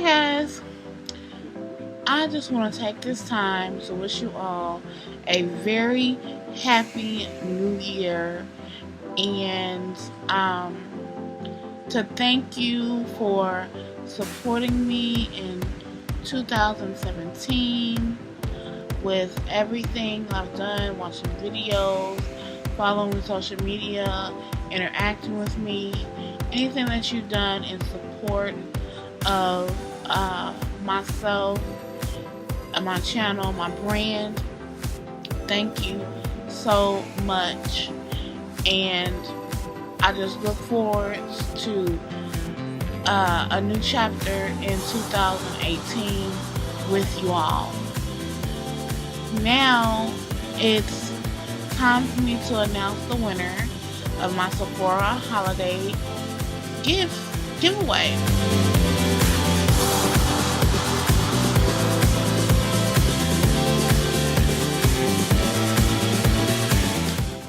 Hi guys, I just want to take this time to wish you all a very happy new year and to thank you for supporting me in 2017 with everything I've done, watching videos, following social media, interacting with me, anything that you've done in support of myself, my channel, my brand. Thank you so much, and I just look forward to a new chapter in 2018 with you all. Now it's time for me to announce the winner of my Sephora holiday giveaway.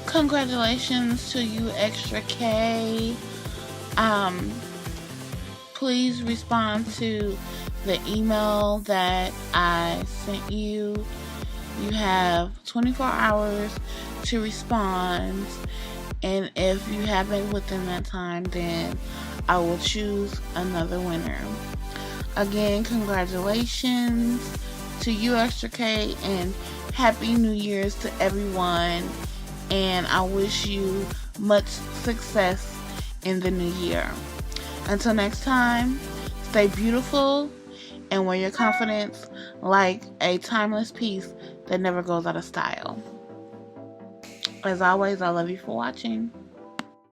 Congratulations to you, Extra K. Please respond to the email that I sent you. You have 24 hours to respond, and if you haven't within that time, then I will choose another winner. Again, congratulations to you, Extra K, and Happy New Year's to everyone. And I wish you much success in the new year. Until next time, stay beautiful and wear your confidence like a timeless piece that never goes out of style. As always, I love you for watching.